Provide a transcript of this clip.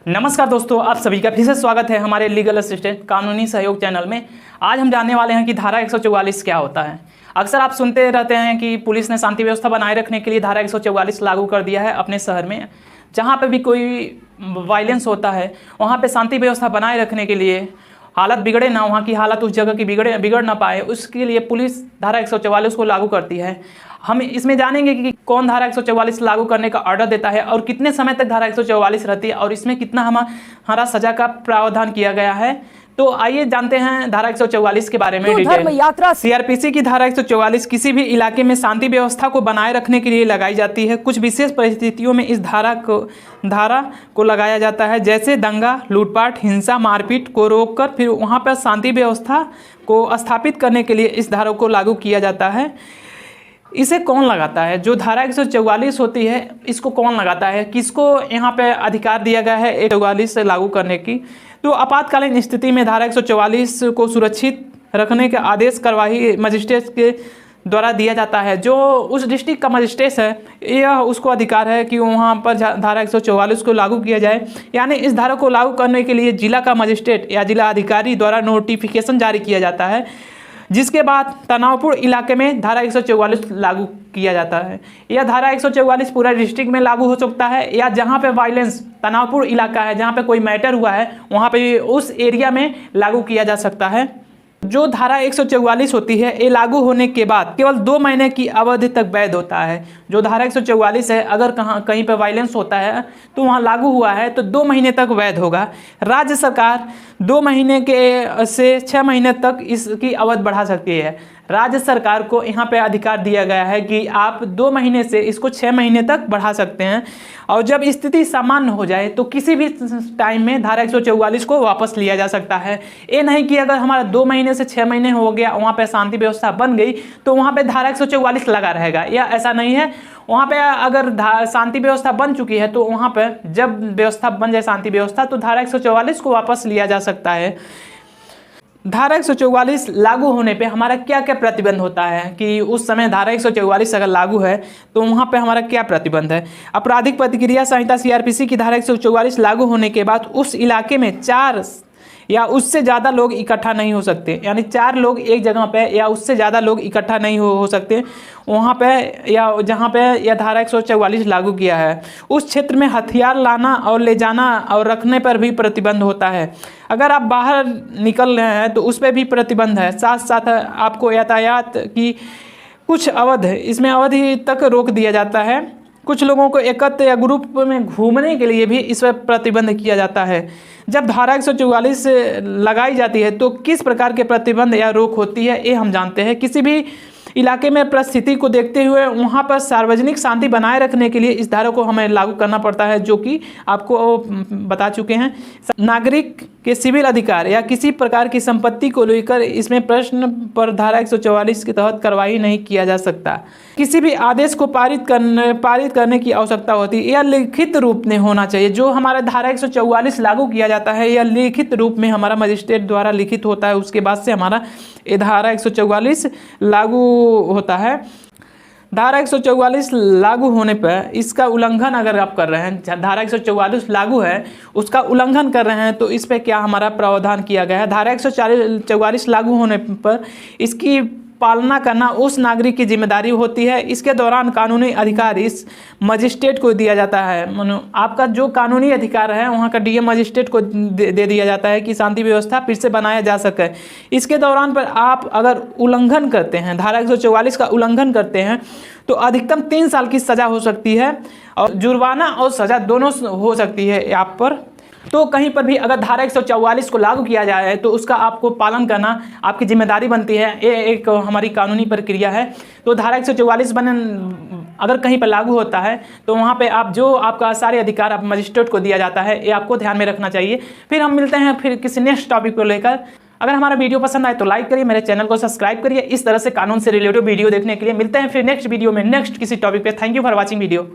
नमस्कार दोस्तों, आप सभी का फिर से स्वागत है हमारे लीगल असिस्टेंट कानूनी सहयोग चैनल में। आज हम जानने वाले हैं कि धारा 144 क्या होता है। अक्सर आप सुनते रहते हैं कि पुलिस ने शांति व्यवस्था बनाए रखने के लिए धारा 144 लागू कर दिया है अपने शहर में। जहाँ पे भी कोई वायलेंस होता है वहाँ पे शांति व्यवस्था बनाए रखने के लिए, हालत बिगड़े ना, वहाँ की हालत उस जगह की बिगड़ ना पाए, उसके लिए पुलिस धारा 144 को लागू करती है। हम इसमें जानेंगे कि कौन धारा 144 लागू करने का ऑर्डर देता है और कितने समय तक धारा 144 रहती है और इसमें कितना हमारा सजा का प्रावधान किया गया है। तो आइए जानते हैं धारा 144 के बारे में डिटेल। सीआरपीसी की धारा 144 किसी भी इलाके में शांति व्यवस्था को बनाए रखने के लिए लगाई जाती है। कुछ विशेष परिस्थितियों में इस धारा को लगाया जाता है, जैसे दंगा, लूटपाट, हिंसा, मारपीट को रोककर फिर वहाँ पर शांति व्यवस्था को स्थापित करने के लिए इस धारा को लागू किया जाता है। इसे कौन लगाता है? जो धारा 144 होती है इसको कौन लगाता है, किसको यहाँ पे अधिकार दिया गया है 144 से लागू करने की? तो आपातकालीन स्थिति में धारा 144 को सुरक्षित रखने का आदेश कार्यवाही मजिस्ट्रेट के द्वारा दिया जाता है। जो उस डिस्ट्रिक्ट का मजिस्ट्रेट है यह उसको अधिकार है कि वहाँ पर धारा 144 को लागू किया जाए। यानी इस धारा को लागू करने के लिए जिला का मजिस्ट्रेट या जिला अधिकारी द्वारा नोटिफिकेशन जारी किया जाता है, जिसके बाद तनावपूर्ण इलाके में धारा 144 लागू किया जाता है। यह धारा 144 पूरा डिस्ट्रिक्ट में लागू हो सकता है या जहां पे वायलेंस तनावपूर्ण इलाका है, जहां पे कोई मैटर हुआ है वहां पे उस एरिया में लागू किया जा सकता है। जो धारा 144 होती है ये लागू होने के बाद केवल 2 महीने की अवधि तक वैध होता है। जो धारा 144 है अगर कहीं पर वायलेंस होता है तो वहाँ लागू हुआ है तो 2 महीने तक वैध होगा। राज्य सरकार 2 महीने के से 6 महीने तक इसकी अवधि बढ़ा सकती है। राज्य सरकार को यहाँ पे अधिकार दिया गया है कि आप 2 महीने से इसको 6 महीने तक बढ़ा सकते हैं और जब स्थिति सामान्य हो जाए तो किसी भी टाइम में धारा 144 को वापस लिया जा सकता है। ये नहीं कि अगर हमारा 2 महीने से 6 महीने हो गया वहाँ पे शांति व्यवस्था बन गई तो वहाँ पे धारा 144 लगा रहेगा, या ऐसा नहीं है। वहाँ पे अगर शांति व्यवस्था बन चुकी है तो वहाँ पे जब व्यवस्था बन जाए शांति व्यवस्था तो धारा 144 को वापस लिया जा सकता है। धारा 144 लागू होने पे हमारा क्या क्या प्रतिबंध होता है कि उस समय धारा 144 अगर लागू है तो वहाँ पे हमारा क्या प्रतिबंध है? आपराधिक प्रतिक्रिया संहिता सीआरपीसी की धारा 144 लागू होने के बाद उस इलाके में 4 या उससे ज़्यादा लोग इकट्ठा नहीं हो सकते। यानी 4 लोग एक जगह पे या उससे ज़्यादा लोग इकट्ठा नहीं हो सकते वहाँ पे या जहाँ पे यह धारा 144 लागू किया है। उस क्षेत्र में हथियार लाना और ले जाना और रखने पर भी प्रतिबंध होता है। अगर आप बाहर निकल रहे हैं तो उस पर भी प्रतिबंध है। साथ साथ आपको यातायात की कुछ इसमें अवधि तक रोक दिया जाता है। कुछ लोगों को एकत्र या ग्रुप में घूमने के लिए भी इस पर प्रतिबंध किया जाता है। जब धारा 144 लगाई जाती है तो किस प्रकार के प्रतिबंध या रोक होती है ये हम जानते हैं। किसी भी इलाके में परिस्थिति को देखते हुए वहाँ पर सार्वजनिक शांति बनाए रखने के लिए इस धारा को हमें लागू करना पड़ता है, जो कि आपको बता चुके हैं। नागरिक के सिविल अधिकार या किसी प्रकार की संपत्ति को लेकर इसमें प्रश्न पर धारा 144 के तहत कार्रवाई नहीं किया जा सकता। किसी भी आदेश को पारित करने की आवश्यकता होती है, यह लिखित रूप में होना चाहिए। जो हमारा धारा 144 लागू किया जाता है यह लिखित रूप में हमारा मजिस्ट्रेट द्वारा लिखित होता है, उसके बाद से हमारा ये धारा 144 लागू होता है। धारा 144 लागू होने पर इसका उल्लंघन अगर आप कर रहे हैं, धारा 144 लागू है उसका उल्लंघन कर रहे हैं तो इस पर क्या हमारा प्रावधान किया गया है? धारा 144 लागू होने पर इसकी पालना करना उस नागरिक की जिम्मेदारी होती है। इसके दौरान कानूनी अधिकार इस मजिस्ट्रेट को दिया जाता है। आपका जो कानूनी अधिकार है वहाँ का डीएम मजिस्ट्रेट को दे दिया जाता है कि शांति व्यवस्था फिर से बनाया जा सके। इसके दौरान पर आप अगर उल्लंघन करते हैं, धारा 144 का उल्लंघन करते हैं तो अधिकतम 3 साल की सज़ा हो सकती है और जुर्माना और सज़ा दोनों हो सकती है आप पर। तो कहीं पर भी अगर धारा 144 को लागू किया जाए तो उसका आपको पालन करना आपकी जिम्मेदारी बनती है। ये एक हमारी कानूनी प्रक्रिया है। तो धारा 144 अगर कहीं पर लागू होता है तो वहाँ पे आप जो आपका सारे अधिकार आप मजिस्ट्रेट को दिया जाता है, ये आपको ध्यान में रखना चाहिए। फिर हम मिलते हैं फिर किसी नेक्स्ट टॉपिक को लेकर। अगर हमारा वीडियो पसंद आए तो लाइक करिए, मेरे चैनल को सब्सक्राइब करिए। इस तरह से कानून से रिलेटेड वीडियो देखने के लिए मिलते हैं फिर नेक्स्ट वीडियो में नेक्स्ट किसी टॉपिक पे। Thank you for watching video.